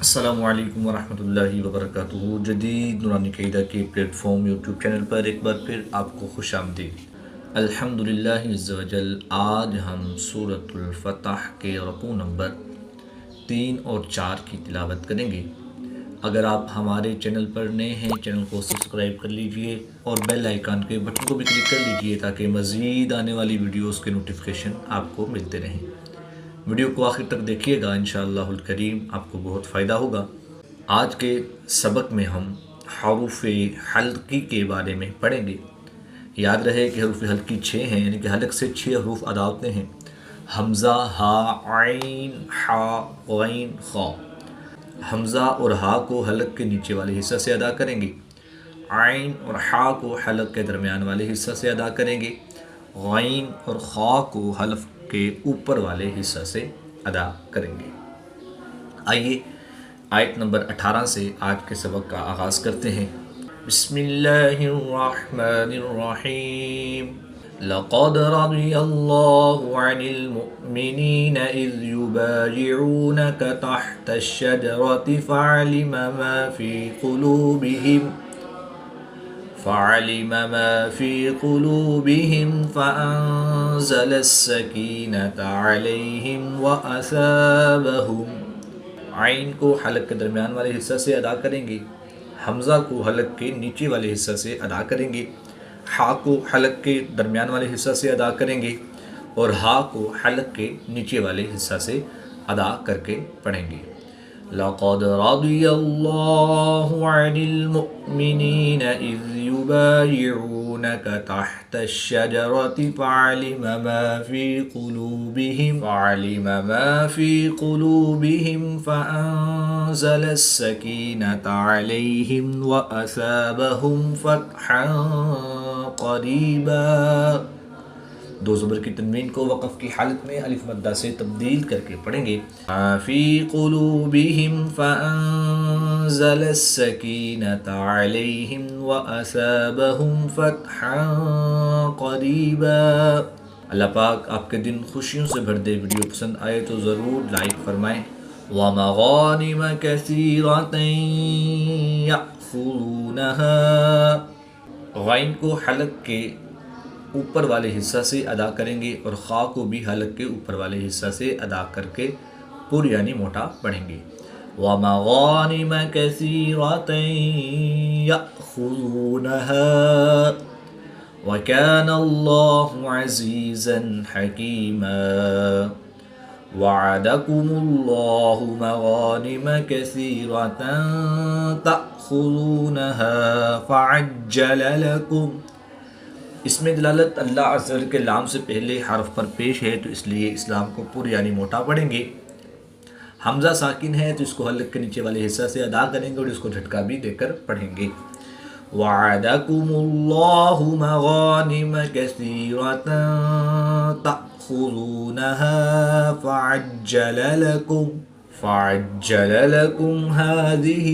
السلام علیکم ورحمۃ اللہ وبرکاتہ۔ جدید نورانی قاعدہ کے پلیٹ فارم یوٹیوب چینل پر ایک بار پھر آپ کو خوش آمدید۔ الحمدللہ عز و جل، آج ہم سورۃ الفتح کے رکوع نمبر 3 اور 4 کی تلاوت کریں گے۔ اگر آپ ہمارے چینل پر نئے ہیں، چینل کو سبسکرائب کر لیجئے اور بیل آئیکن کے بٹن کو بھی کلک کر لیجئے تاکہ مزید آنے والی ویڈیوز کے نوٹیفیکیشن آپ کو ملتے رہیں۔ ویڈیو کو آخر تک دیکھیے گا، انشاءاللہ الکریم آپ کو بہت فائدہ ہوگا۔ آج کے سبق میں ہم حروف حلقی کے بارے میں پڑھیں گے۔ یاد رہے کہ حروف حلقی 6 ہیں، یعنی کہ حلق سے 6 حروف ادا ہوتے ہیں: حمزہ، ہا، عین، حا، غین، خا۔ حمزہ اور ہا کو حلق کے نیچے والے حصہ سے ادا کریں گے، عین اور حا کو حلق کے درمیان والے حصہ سے ادا کریں گے، غین اور خا کو حلق کے اوپر والے حصہ سے ادا کریں گے۔ آئیے آیت نمبر 18 سے آج کے سبق کا آغاز کرتے ہیں۔ بسم اللہ الرحمن الرحیم۔ لقد رضی اللہ عن المؤمنین اذ یبایعونک تحت الشجرة فعلم ما في قلوبهم فأنزل السكينة عليهم وأثابهم۔ عین کو حلق کے درمیان والے حصہ سے ادا کریں گے، حمزہ کو حلق کے نیچے والے حصہ سے ادا کریں گے، حا کو حلق کے درمیان والے حصہ سے ادا کریں گے اور ہا کو حلق کے نیچے والے حصہ سے ادا کر کے پڑھیں گے۔ لقد رضی اللہ عن المؤمنین اذ یبایعونک تحت الشجرة فعلم ما في قلوبهم فأنزل السكينة عليهم وأثابهم فتحا قریبا۔ دو زبر کی تنوین کو وقف کی حالت میں الف مدہ سے تبدیل کر کے پڑھیں گے۔ فی قلوبہم فانزل السکینۃ علیہم واصابہم فتحا قریبا۔ اللہ پاک آپ کے دن خوشیوں سے بھر دے۔ ویڈیو پسند آئے تو ضرور لائک فرمائیں۔ ومغانم کثیرۃ یأخذونها۔ غین کو حلق کے اوپر والے حصہ سے ادا کریں گے اور خا کو بھی حلق کے اوپر والے حصہ سے ادا کر کے پر یعنی موٹا پڑھیں گے۔ وَمَغَانِمَ كَثِيرَةً يَأْخُذُونَهَا وَكَانَ اللَّهُ عَزِيزًا حَكِيمًا۔ وَعَدَكُمُ اللَّهُ مَغَانِمَ كَثِيرَةً تَأْخُذُونَهَا فَعَجَّلَ لَكُمْ۔ اس میں دلالت اللہ عز و جل کے لام سے پہلے حرف پر پیش ہے، تو اس لیے اس لام کو پر یعنی موٹا پڑھیں گے۔ حمزہ ساکن ہے تو اس کو حلق کے نیچے والے حصہ سے ادا کریں گے اور اس کو جھٹکا بھی دے کر پڑھیں گے۔ وَعَدَكُمُ اللَّهُ مَغَانِمَ كَثِيرَةً تَأْخُذُونَهَا فَعَجَّلَ لَكُمْ هَٰذِهِ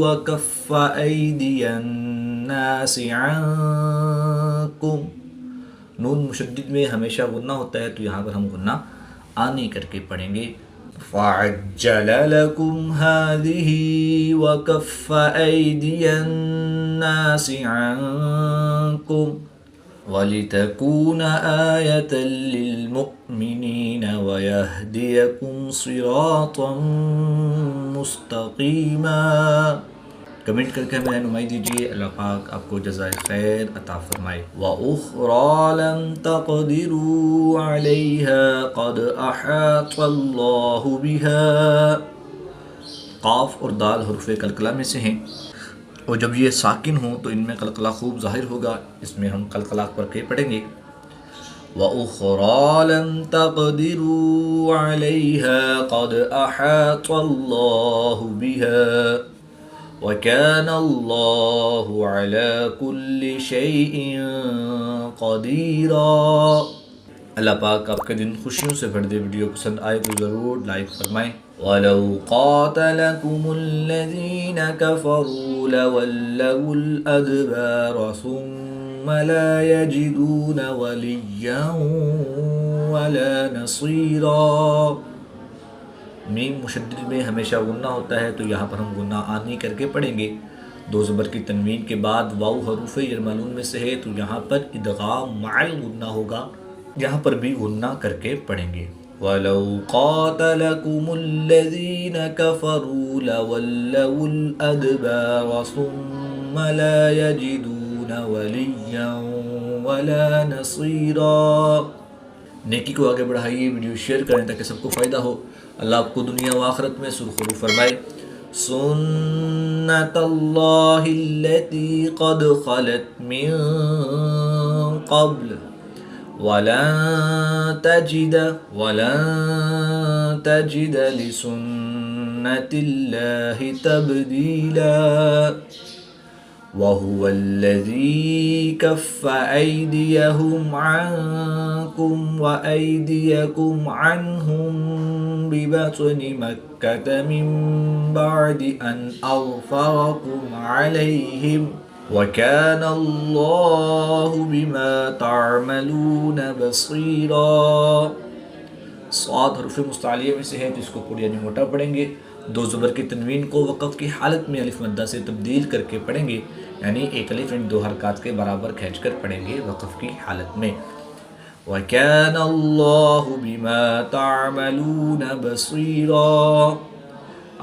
وَكَفَّ أَيْدِيَ النَّاسِ عَنكُمْ۔ نون مشدد میں ہمیشہ غنہ ہوتا ہے، تو یہاں پر ہم غنہ آنی کر کے پڑھیں گے۔ فَعَجَّلَ لَكُمْ هَٰذِهِ وَكَفَّ أَيْدِيَ النَّاسِ عَنكُمْ وَلِتَكُونَ آيَةً لِّلْمُؤْمِنِينَ وَيَهْدِيَكُمْ صِرَاطًا مُسْتَقِيمًا۔ کمنٹ کر کے ہمیں رہنمائی دیجیے، اللہ پاک آپ کو جزائے خیر عطا فرمائے۔ وَأُخْرَىٰ لَمْ تَقْدِرُوا عَلَيْهَا قَدْ أَحَاطَ اللَّهُ بِهَا۔ قاف اور دال حروف قلقلہ میں سے ہیں، اور جب یہ ساکن ہوں تو ان میں قلقلہ خوب ظاہر ہوگا، اس میں ہم قلقلہ پر کے پڑھیں گے۔ وَأُخْرَىٰ لَمْ تَقْدِرُوا عَلَيْهَا قَدْ أَحَاطَ اللَّهُ بِهَا وَكَانَ اللَّهُ عَلَىٰ كُلِّ شَيْءٍ قَدِيرًا۔ اللہ پاک آپ کے دن خوشیوں سے بھر دے۔ ویڈیو پسند آئے تو ضرور لائک فرمائیں۔ وَلَوْ قَاتَلَكُمُ الَّذِينَ كَفَرُوا لَوَلَّوُا الْأَدْبَارَ ثُمَّ لَا يَجِدُونَ وَلِيًّا وَلَا نَصِيرًا۔ میم مشدد میں ہمیشہ غنہ ہوتا ہے، تو یہاں پر ہم غنہ آنی کر کے پڑھیں گے۔ دو زبر کی تنوین کے بعد واو حروف یرملون میں سے ہے، تو یہاں پر ادغام مع الغنہ ہوگا، یہاں پر بھی غنہ کر کے پڑھیں گے۔ وَلَوْ قَاتَلَكُمُ الَّذِينَ كَفَرُوا لَوَلَّوُا الْأَدْبَارَ ثُمَّ لَا يَجِدُونَ وَلِيًّا وَلَا نَصِيرًا۔ نیکی کو آگے بڑھائیے، ویڈیو شیئر کریں تاکہ سب کو فائدہ ہو۔ اللہ آپ کو دنیا و آخرت میں سرخرو فرمائے۔ سنت اللہ التي قد خلت من قبل ولن تجد لسنت اللہ تبدیلا۔ وَهُوَ الَّذِي كَفَّ أَيْدِيَهُمْ عَنكُمْ وَأَيْدِيَكُمْ عَنْهُمْ بِبَطْنِ مَكَّةَ مِنْ بَعْدِ أَنْ أَظْفَرَكُمْ عَلَيْهِمْ وَكَانَ اللَّهُ بِمَا تَعْمَلُونَ بَصِيرًا۔ صاد حرف مستعلیہ میں سے ہے، تو اس کو پوری یعنی موٹا پڑھیں گے۔ دو زبر کی تنوین کو وقف کی حالت میں الف مدہ سے تبدیل کر کے پڑھیں گے، یعنی ایک الف ان دو حرکات کے برابر کھینچ کر پڑھیں گے وقف کی حالت میں۔ وَكَانَ اللَّهُ بِمَا تَعْمَلُونَ بَصِيرًا۔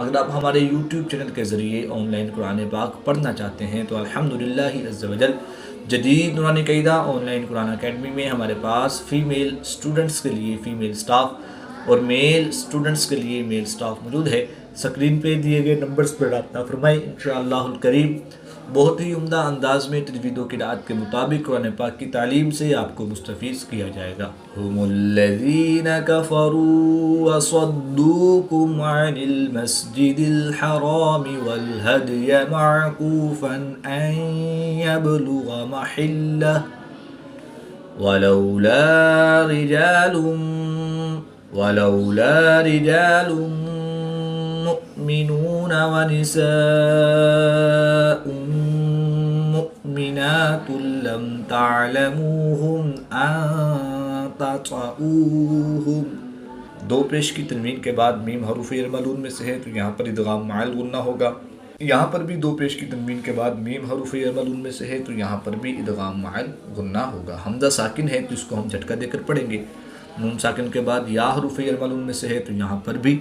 اگر آپ ہمارے یوٹیوب چینل کے ذریعے آن لائن قرآن پاک پڑھنا چاہتے ہیں تو الحمدللہ عز وجل جدید نورانی قاعدہ آن لائن قرآن اکیڈمی میں ہمارے پاس فیمیل اسٹوڈنٹس کے لیے فیمیل سٹاف اور میل اسٹوڈنٹس کے لیے میل سٹاف موجود ہے۔ سکرین پہ دیے گئے نمبرز پر رابطہ فرمائیں، انشاءاللہ الکریم بہت ہی عمدہ انداز میں تجوید و قراءت کے مطابق قرآن پاک کی تعلیم سے آپ کو مستفیض کیا جائے گا۔ هم الذین کفروا وصدوکم عن المسجد الحرام والهدی معکوفا ان یبلغ محلہ ولولا رجال مؤمنون ونساء مؤمنات لم تعلموهم ان تطؤوهم۔ دو پیش کی تنوین کے بعد میم حروف یرملون میں سے ہے، تو یہاں پر ادغام مع الغنہ ہوگا۔ یہاں پر بھی دو پیش کی تنوین کے بعد میم حروف یرملون میں سے ہے، تو یہاں پر بھی ادغام مع الغنہ ہوگا۔ حمزہ ساکن ہے، تو اس کو ہم جھٹکا دے کر پڑھیں گے۔ نون ساکن کے بعد یا حروف یرملون میں سے ہے، تو یہاں پر بھی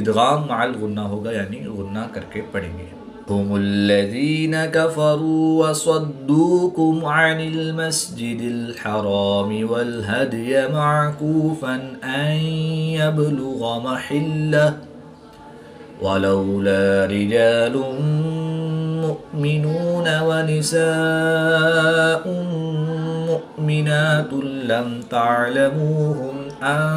ادغام مع الغنہ ہوگا، یعنی غنہ کر کے پڑھیں گے۔ هم الذين كفروا وصدوكم عن المسجد الحرام والهدي معكوفا أن يبلغ محله ولولا رجال مؤمنون ونساء مؤمنات لم تعلموهم أن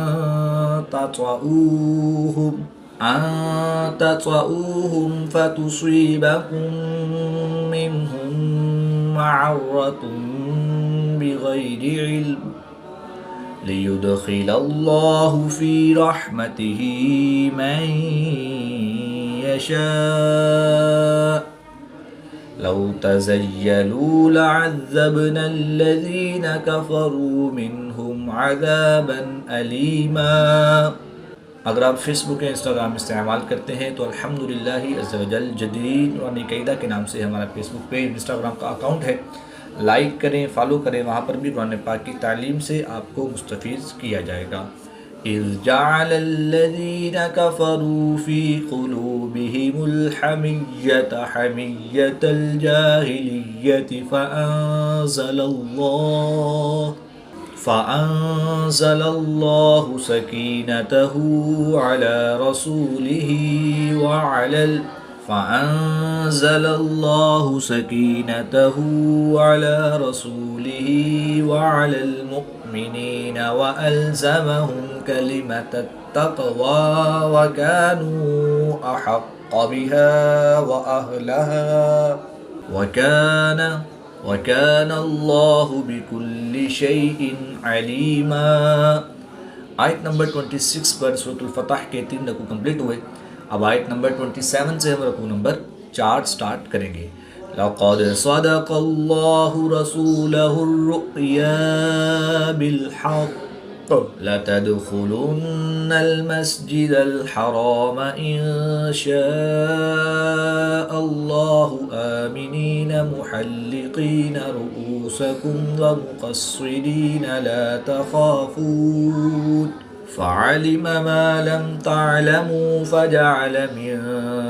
تطؤوهم فتصيبكم منهم معرة بغير علم ليدخل الله في رحمته من يشاء لو تزيلوا لعذبنا الذين كفروا منهم عذابا أليما۔ اگر آپ فیس بک یا انسٹاگرام استعمال کرتے ہیں تو الحمدللہ عز وجل جدید نورانی قاعدہ کے نام سے ہمارا فیس بک پیج انسٹاگرام کا اکاؤنٹ ہے، لائک کریں، فالو کریں، وہاں پر بھی قرآن پاک کی تعلیم سے آپ کو مستفیض کیا جائے گا۔ اذ جعل الذین كفروا في قلوبهم الحمیۃ حمیۃ الجاہلیۃ فأنزل الله سكينته على رسوله وعلى المؤمنين وألزمهم كلمة التقوى وكانوا أحق بها وأهلها وَكَانَ اللَّهُ بِكُلِّ شَيْءٍ عَلِيمًا۔ آیت نمبر 26 پر سورۃ الفتح کے 3 رکوع کمپلیٹ ہوئے۔ اب آیت نمبر 27 سے ہم رکوع نمبر 4 سٹارٹ کریں گے۔ لَقَدْ صَدَقَ اللَّهُ رَسُولَهُ الرُّؤْيَا بِالْحَقِّ لَتَدْخُلُنَّ الْمَسْجِدَ الْحَرَامَ إِن شَاءَ اللَّهُ آمِنِينَ مُحَلِّقِينَ رُؤُوسَكُمْ وَمُقَصِّرِينَ لَا تَخَافُونَ فَعَلِمَ مَا لَمْ تَعْلَمُوا فَجَعَلَ مِن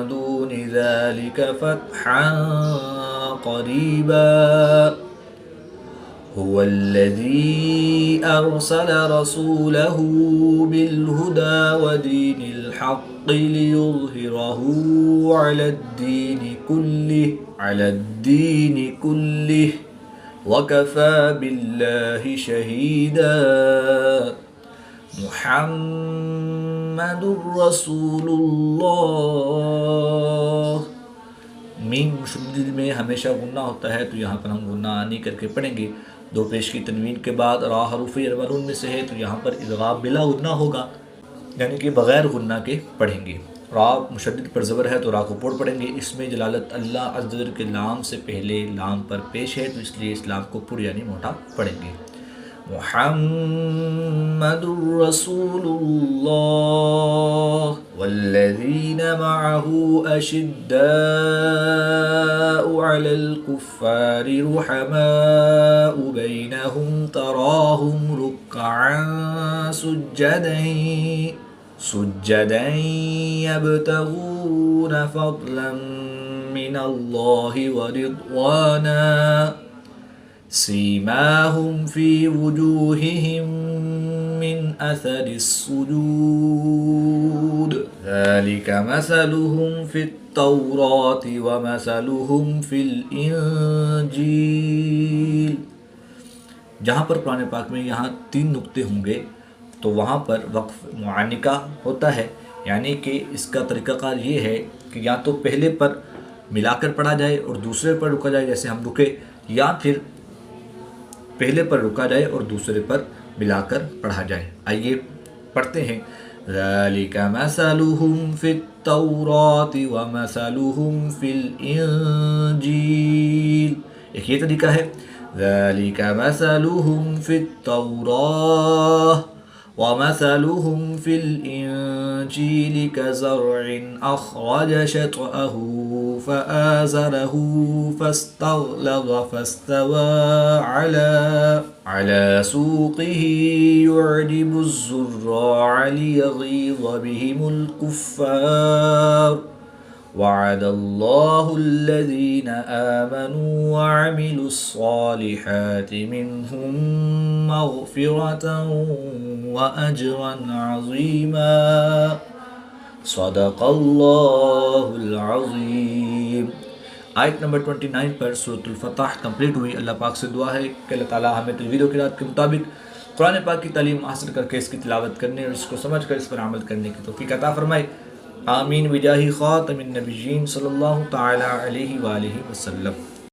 دُونِ ذَلِكَ فَتْحًا قَرِيبًا هو الذي أرسل رسوله بالهدى ودين الحق ليظهره على الدين كله وكفى بالله شهيدا محمد رسول الله میم مشدد میں ہمیشہ غنہ ہوتا ہے، تو یہاں پر ہم غنہ آنی کر کے پڑھیں گے. دو پیش کی تنوین کے بعد را حروف ارملون میں سے ہے، تو یہاں پر ادغام بلا غنہ ہوگا، یعنی کہ بغیر غنہ کے پڑھیں گے. را مشدد پر زبر ہے تو را کو پوڑ پڑھیں گے. اس میں جلالت اللہ عز و جل کے لام سے پہلے لام پر پیش ہے، تو اس لیے اس لام کو پوڑ یعنی موٹا پڑھیں گے. محمد رسول اللہ والذین معه اشداء علی الکفار رحماء بینہم تراہم رکعا سجدا یبتغون فضلا من اللہ ورضوانا سیماہم فی وجوہہم من اثر السجود ذلک مثلہم فی التوراۃ ومثلہم فی الانجیل. جہاں پر قرآن پاک میں یہاں 3 نقطے ہوں گے تو وہاں پر وقف معانقہ ہوتا ہے، یعنی کہ اس کا طریقہ کار یہ ہے کہ یا تو پہلے پر ملا کر پڑھا جائے اور دوسرے پر رکا جائے جیسے ہم رکے، یا پھر پہلے پر رکا جائے اور دوسرے پر ملا کر پڑھا جائے. آئیے پڑھتے ہیں. ذَلِكَ مَثَلُهُمْ فِي التَّوْرَاةِ وَمَثَلُهُمْ فِي الْإِنْجِيلِ. ایک یہ طریقہ ہے ذَلِكَ مَثَلُهُمْ فِي التَّوْرَاةِ وَمَثَلُهُمْ فِي الْإِنْجِيلِ كَزَرْعٍ أَخْرَجَ شَطْأَهُ فَآزَرَهُ فَاسْتَغْلَظَ فَاسْتَوَى عَلَى سُوقِهِ يُعْجِبُ الزُّرَّاعَ لِيَغِيظَ بِهِمُ الْكُفَّارَ وعد الله الذين آمنوا وعملوا الصالحات منهم مغفرة وأجرا عظيما صدق الله العظيم. آیت نمبر 29 پر سورۃ الفتح کمپلیٹ ہوئی. اللہ پاک سے دعا ہے کہ اللہ تعالی ہمیں تجوید و قرات کے مطابق قرآن پاک کی تعلیم حاصل کر کے اس کی تلاوت کرنے اور اس کو سمجھ کر اس پر عمل کرنے کی توفیق عطا فرمائے. آمین بجاہ خاتم النبیین صلی اللہ تعالی علیہ وآلہ وسلم.